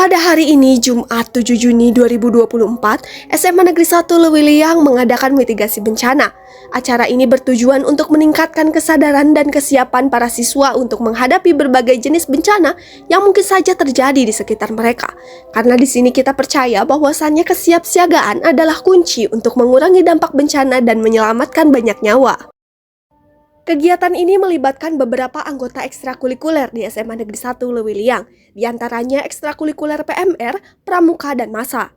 Pada hari ini, Jumat 7 Juni 2024, SMA Negeri 1 Lewiliang mengadakan mitigasi bencana. Acara ini bertujuan untuk meningkatkan kesadaran dan kesiapan para siswa untuk menghadapi berbagai jenis bencana yang mungkin saja terjadi di sekitar mereka. Karena di sini kita percaya bahwasannya kesiapsiagaan adalah kunci untuk mengurangi dampak bencana dan menyelamatkan banyak nyawa. Kegiatan ini melibatkan beberapa anggota ekstrakurikuler di SMA Negeri 1 Lewiliang, di antaranya ekstrakurikuler PMR, Pramuka, dan Masa.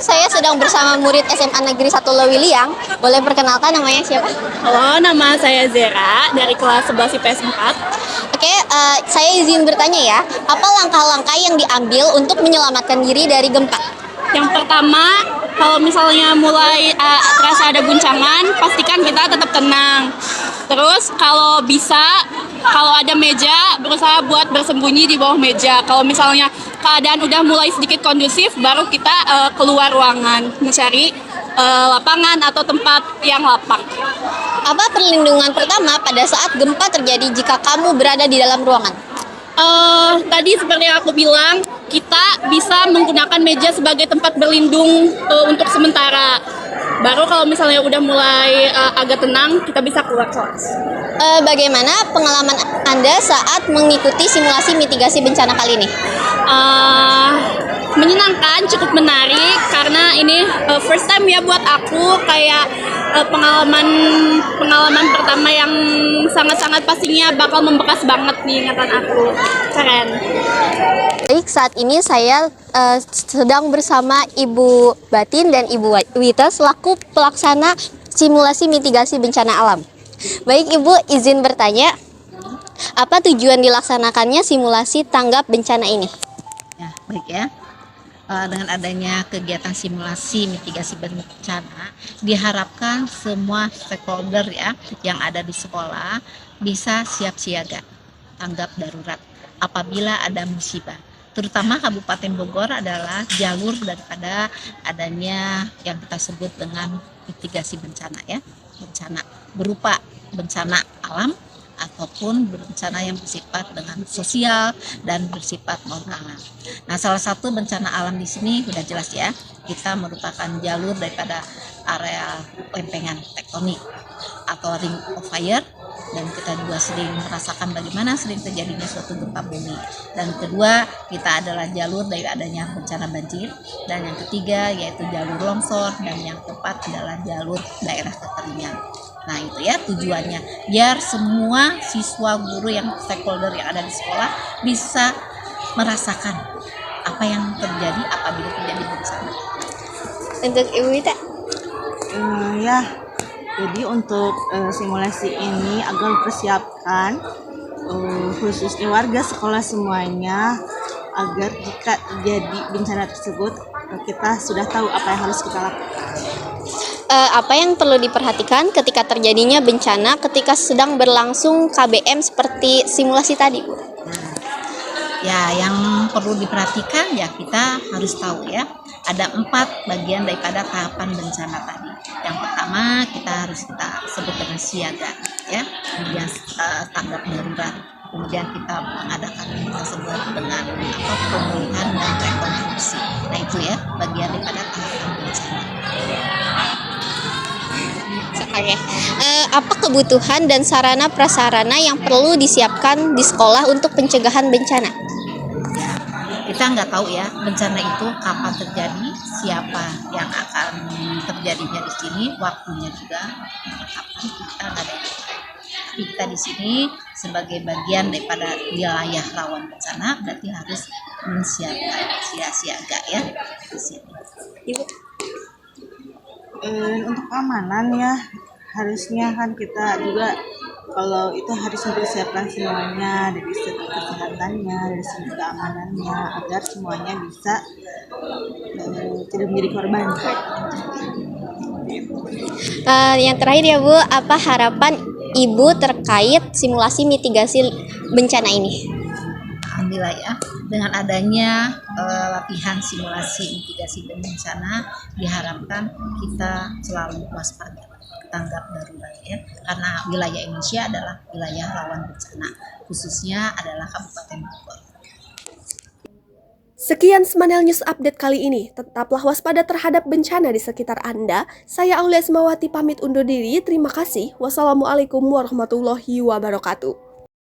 Saya sedang bersama murid SMA Negeri 1 Lewiliang. Boleh perkenalkan namanya siapa? Halo, nama saya Zera dari kelas 11 IPS 4. Oke, saya izin bertanya ya. Apa langkah-langkah yang diambil untuk menyelamatkan diri dari gempa? Yang pertama, kalau misalnya mulai terasa ada guncangan, pastikan kita tetap tenang. Terus kalau bisa, kalau ada meja, berusaha buat bersembunyi di bawah meja. Kalau misalnya keadaan udah mulai sedikit kondusif, baru kita keluar ruangan, mencari lapangan atau tempat yang lapang. Apa perlindungan pertama pada saat gempa terjadi jika kamu berada di dalam ruangan? Tadi seperti yang aku bilang, kita bisa menggunakan meja sebagai tempat berlindung untuk sementara. Baru kalau misalnya udah mulai agak tenang, kita bisa keluar kelas. Bagaimana pengalaman Anda saat mengikuti simulasi mitigasi bencana kali ini? Menyenangkan, cukup menarik karena ini first time ya buat aku, kayak pengalaman pertama yang sangat-sangat pastinya bakal membekas banget di ingatan aku. Keren. Baik, saat ini saya sedang bersama Ibu Batin dan Ibu Wita selaku pelaksana simulasi mitigasi bencana alam. Baik Ibu, izin bertanya, apa tujuan dilaksanakannya simulasi tanggap bencana ini? Ya, baik ya. Dengan adanya kegiatan simulasi mitigasi bencana, diharapkan semua stakeholder ya yang ada di sekolah bisa siap siaga, tanggap darurat apabila ada musibah. Terutama Kabupaten Bogor adalah jalur daripada adanya yang kita sebut dengan mitigasi bencana ya, bencana berupa bencana alam ataupun bencana yang bersifat dengan sosial dan bersifat non alam. Nah, salah satu bencana alam di sini sudah jelas ya, kita merupakan jalur daripada area lempengan tektonik atau ring of fire, dan kita juga sering merasakan bagaimana sering terjadinya suatu gempa bumi. Dan kedua, kita adalah jalur dari adanya bencana banjir, dan yang ketiga yaitu jalur longsor, dan yang keempat adalah jalur daerah kekeringan. Nah itu ya tujuannya, biar semua siswa, guru, yang stakeholder yang ada di sekolah bisa merasakan apa yang terjadi apabila terjadi bencana. Untuk Ibu Wita? Ya, jadi untuk simulasi ini agar mempersiapkan khususnya warga sekolah semuanya agar jika terjadi bencana tersebut kita sudah tahu apa yang harus kita lakukan. Apa yang perlu diperhatikan ketika terjadinya bencana ketika sedang berlangsung KBM seperti simulasi tadi, Bu? Ya, yang perlu diperhatikan ya kita harus tahu ya, ada 4 bagian daripada tahapan bencana tadi. Yang pertama kita sebut dengan siaga ya, kemudian tanggap darurat, kemudian kita mengadakan yang kita sebut dengan pemulihan dan rekonstruksi. Nah itu ya bagian daripada tahapan bencana. Oke. Apa kebutuhan dan sarana prasarana yang perlu disiapkan di sekolah untuk pencegahan bencana? Kita nggak tahu ya bencana itu kapan terjadi, siapa yang akan terjadinya di sini, waktunya juga kapan, kita nggak ada yang tahu. Tapi kita di sini sebagai bagian daripada wilayah rawan bencana berarti harus menyiapkan siaga ya di sini. Ibu. Untuk keamanan ya, harusnya kan kita juga kalau itu harus mempersiapkan semuanya dari segi kesehatannya, dari segi keamanannya, agar semuanya bisa tidak menjadi korban. Yang terakhir ya Bu, apa harapan Ibu terkait simulasi mitigasi bencana ini? Alhamdulillah ya, dengan adanya latihan simulasi mitigasi bencana diharapkan kita selalu waspada tanggap darurat ya, karena wilayah Indonesia adalah wilayah rawan bencana, khususnya adalah Kabupaten Bogor. Sekian Semanel News Update kali ini. Tetaplah waspada terhadap bencana di sekitar Anda. Saya Aulia Ismawati pamit undur diri. Terima kasih. Wassalamualaikum warahmatullahi wabarakatuh.